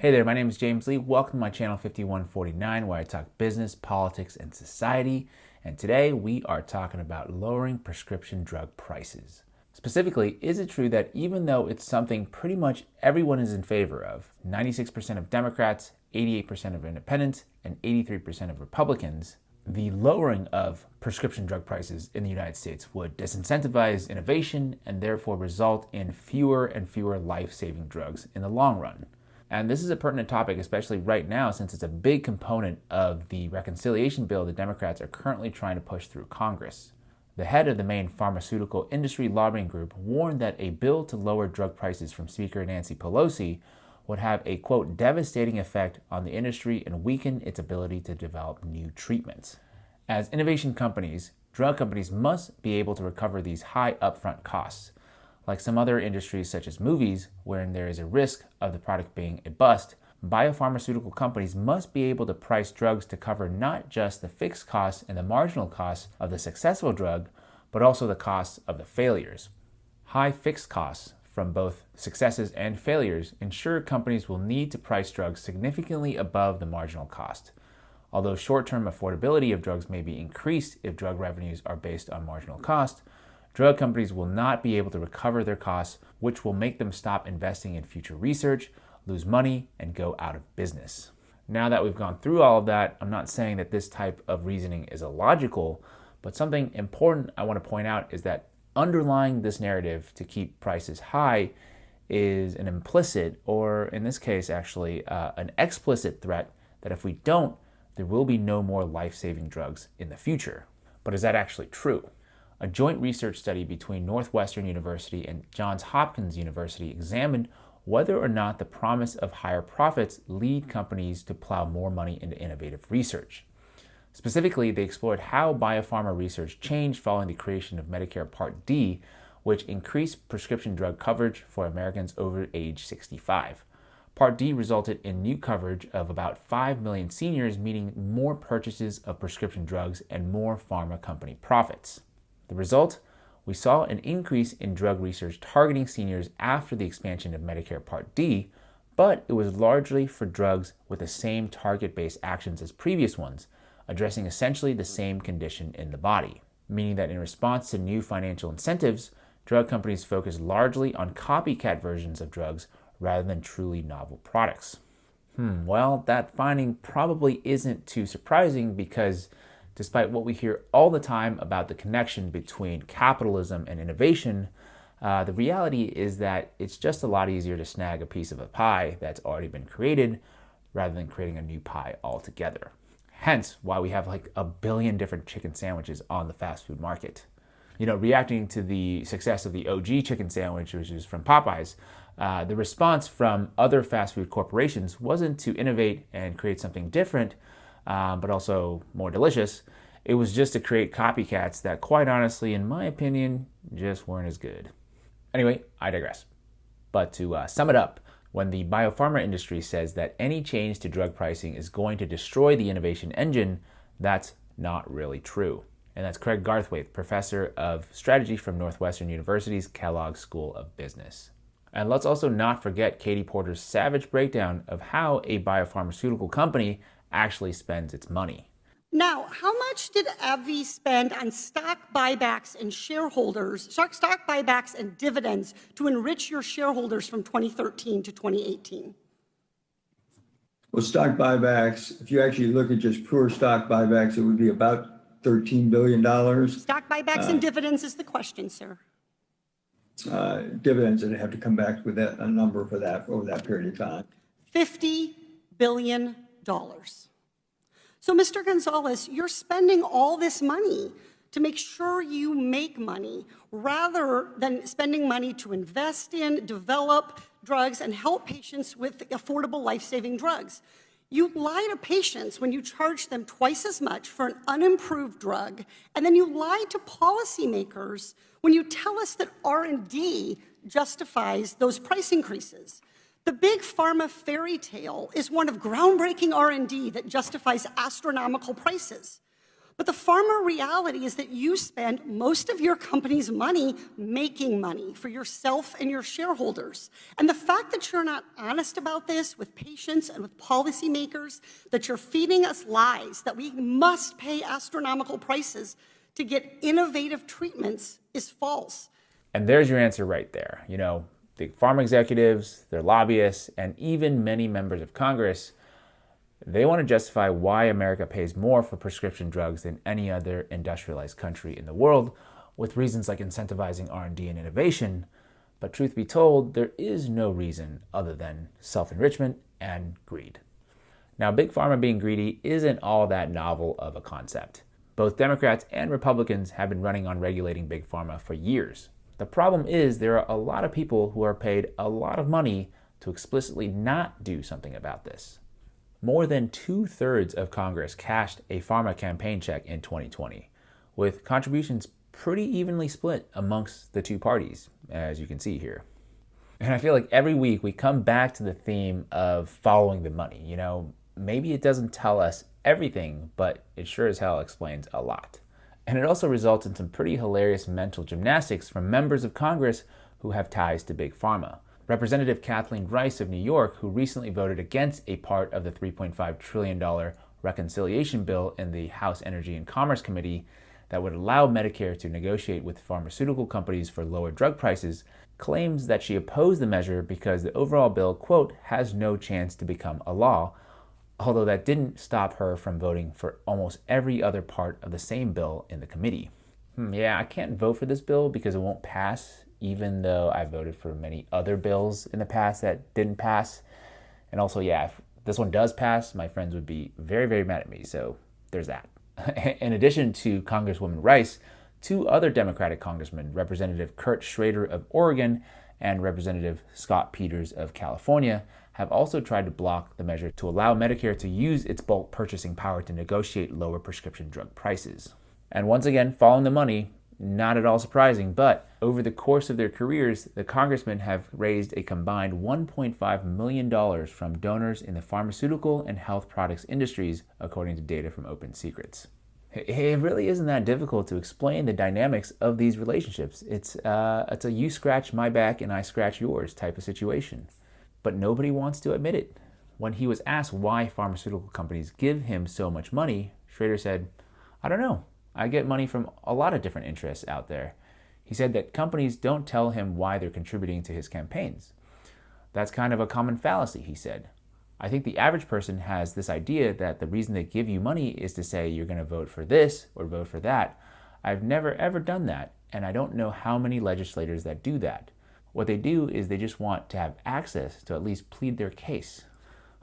Hey there, my name is James Lee. Welcome to my channel 5149, where I talk business, politics, and society. And today we are talking about lowering prescription drug prices. Specifically, is it true that even though it's something pretty much everyone is in favor of, 96% of Democrats, 88% of independents, and 83% of Republicans, the lowering of prescription drug prices in the United States would disincentivize innovation and therefore result in fewer and fewer life-saving drugs in the long run? And this is a pertinent topic, especially right now, since it's a big component of the reconciliation bill the Democrats are currently trying to push through Congress. The head of the main pharmaceutical industry lobbying group warned that a bill to lower drug prices from Speaker Nancy Pelosi would have a, quote, devastating effect on the industry and weaken its ability to develop new treatments. As innovation companies, drug companies must be able to recover these high upfront costs. Like some other industries such as movies, wherein there is a risk of the product being a bust, biopharmaceutical companies must be able to price drugs to cover not just the fixed costs and the marginal costs of the successful drug, but also the costs of the failures. High fixed costs from both successes and failures ensure companies will need to price drugs significantly above the marginal cost. Although short-term affordability of drugs may be increased if drug revenues are based on marginal cost, drug companies will not be able to recover their costs, which will make them stop investing in future research, lose money, and go out of business. Now that we've gone through all of that, I'm not saying that this type of reasoning is illogical, but something important I want to point out is that underlying this narrative to keep prices high is an implicit, or in this case actually an explicit threat that if we don't, there will be no more life-saving drugs in the future. But is that actually true? A joint research study between Northwestern University and Johns Hopkins University examined whether or not the promise of higher profits lead companies to plow more money into innovative research. Specifically, they explored how biopharma research changed following the creation of Medicare Part D, which increased prescription drug coverage for Americans over age 65. Part D resulted in new coverage of about 5 million seniors, meaning more purchases of prescription drugs and more pharma company profits. The result? We saw an increase in drug research targeting seniors after the expansion of Medicare Part D, but it was largely for drugs with the same target-based actions as previous ones, addressing essentially the same condition in the body, meaning that in response to new financial incentives, drug companies focus largely on copycat versions of drugs rather than truly novel products. Well, that finding probably isn't too surprising because despite what we hear all the time about the connection between capitalism and innovation, the reality is that it's just a lot easier to snag a piece of a pie that's already been created rather than creating a new pie altogether. Hence why we have like a billion different chicken sandwiches on the fast food market. Reacting to the success of the OG chicken sandwich, which is from Popeyes, the response from other fast food corporations wasn't to innovate and create something different, but also more delicious. It was just to create copycats that, quite honestly, in my opinion, just weren't as good. Anyway, I digress. But to sum it up, when the biopharma industry says that any change to drug pricing is going to destroy the innovation engine, that's not really true. And that's Craig Garthwaite, professor of strategy from Northwestern University's Kellogg School of Business. And let's also not forget Katie Porter's savage breakdown of how a biopharmaceutical company actually spends its money. Now, how much did AbbVie spend on stock buybacks and dividends to enrich your shareholders from 2013 to 2018? Well, stock buybacks, if you actually look at just pure stock buybacks, it would be about $13 billion. Stock buybacks and dividends is the question, sir. Dividends, and have to come back with a number for that over that period of time. $50 billion. So, Mr. Gonzalez, you're spending all this money to make sure you make money rather than spending money to invest in, develop drugs, and help patients with affordable life-saving drugs. You lie to patients when you charge them twice as much for an unimproved drug, and then you lie to policymakers when you tell us that R&D justifies those price increases. The big pharma fairy tale is one of groundbreaking R&D that justifies astronomical prices. But the pharma reality is that you spend most of your company's money making money for yourself and your shareholders. And the fact that you're not honest about this with patients and with policymakers, that you're feeding us lies, that we must pay astronomical prices to get innovative treatments is false. And there's your answer right there. Big pharma executives, their lobbyists, and even many members of Congress, they want to justify why America pays more for prescription drugs than any other industrialized country in the world, with reasons like incentivizing R&D and innovation. But truth be told, there is no reason other than self-enrichment and greed. Now, big pharma being greedy isn't all that novel of a concept. Both Democrats and Republicans have been running on regulating big pharma for years. The problem is there are a lot of people who are paid a lot of money to explicitly not do something about this. More than 2/3 of Congress cashed a pharma campaign check in 2020, with contributions pretty evenly split amongst the two parties, as you can see here. And I feel like every week we come back to the theme of following the money. Maybe it doesn't tell us everything, but it sure as hell explains a lot. And it also results in some pretty hilarious mental gymnastics from members of Congress who have ties to big pharma. Representative Kathleen Rice of New York, who recently voted against a part of the $3.5 trillion reconciliation bill in the House Energy and Commerce Committee that would allow Medicare to negotiate with pharmaceutical companies for lower drug prices, claims that she opposed the measure because the overall bill, quote, has no chance to become a law, although that didn't stop her from voting for almost every other part of the same bill in the committee. Yeah, I can't vote for this bill because it won't pass, even though I voted for many other bills in the past that didn't pass. And also, yeah, if this one does pass, my friends would be very, very mad at me. So there's that. In addition to Congresswoman Rice, two other Democratic congressmen, Representative Kurt Schrader of Oregon and Representative Scott Peters of California, have also tried to block the measure to allow Medicare to use its bulk purchasing power to negotiate lower prescription drug prices. And once again, following the money, not at all surprising, but over the course of their careers, the congressmen have raised a combined $1.5 million from donors in the pharmaceutical and health products industries, according to data from Open Secrets. It really isn't that difficult to explain the dynamics of these relationships. It's a you scratch my back and I scratch yours type of situation. But nobody wants to admit it. When he was asked why pharmaceutical companies give him so much money, Schrader said, "I don't know. I get money from a lot of different interests out there." He said that companies don't tell him why they're contributing to his campaigns. That's kind of a common fallacy, he said. I think the average person has this idea that the reason they give you money is to say you're going to vote for this or vote for that. I've never ever done that, and I don't know how many legislators that do that. What they do is they just want to have access to at least plead their case.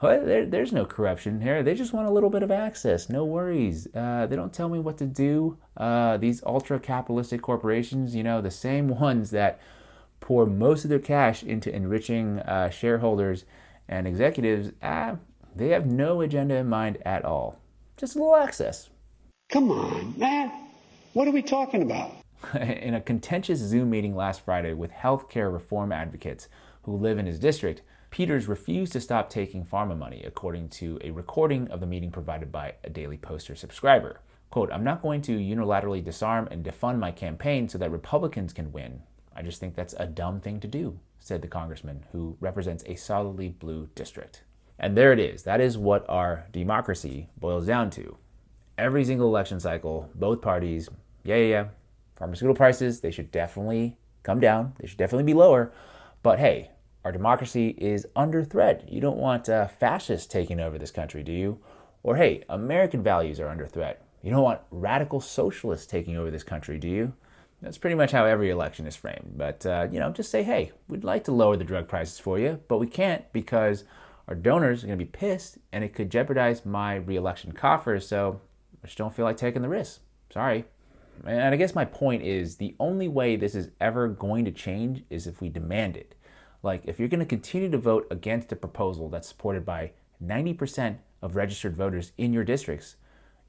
Well, there's no corruption here. They just want a little bit of access. No worries. They don't tell me what to do. These ultra-capitalistic corporations, the same ones that pour most of their cash into enriching shareholders and executives, they have no agenda in mind at all. Just a little access. Come on, man. What are we talking about? In a contentious Zoom meeting last Friday with healthcare reform advocates who live in his district, Peters refused to stop taking pharma money, according to a recording of the meeting provided by a Daily Poster subscriber. Quote, "I'm not going to unilaterally disarm and defund my campaign so that Republicans can win. I just think that's a dumb thing to do," said the congressman who represents a solidly blue district. And there it is. That is what our democracy boils down to. Every single election cycle, both parties, pharmaceutical prices, they should definitely come down. They should definitely be lower. But hey, our democracy is under threat. You don't want fascists taking over this country, do you? Or hey, American values are under threat. You don't want radical socialists taking over this country, do you? That's pretty much how every election is framed. But, just say, hey, we'd like to lower the drug prices for you, but we can't because our donors are going to be pissed and it could jeopardize my re-election coffers, so I just don't feel like taking the risk. Sorry. And I guess my point is the only way this is ever going to change is if we demand it. Like, if you're going to continue to vote against a proposal that's supported by 90% of registered voters in your districts,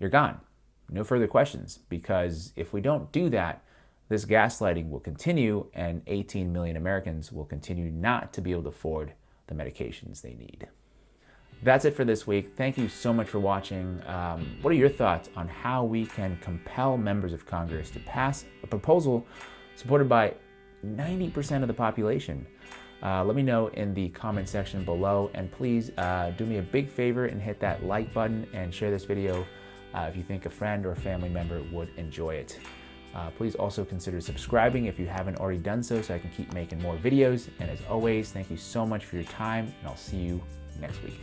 you're gone. No further questions, because if we don't do that, this gaslighting will continue and 18 million Americans will continue not to be able to afford the medications they need. That's it for this week. Thank you so much for watching. What are your thoughts on how we can compel members of Congress to pass a proposal supported by 90% of the population? Let me know in the comment section below, and please do me a big favor and hit that like button and share this video if you think a friend or family member would enjoy it. Please also consider subscribing if you haven't already done so I can keep making more videos. And as always, thank you so much for your time, and I'll see you next week.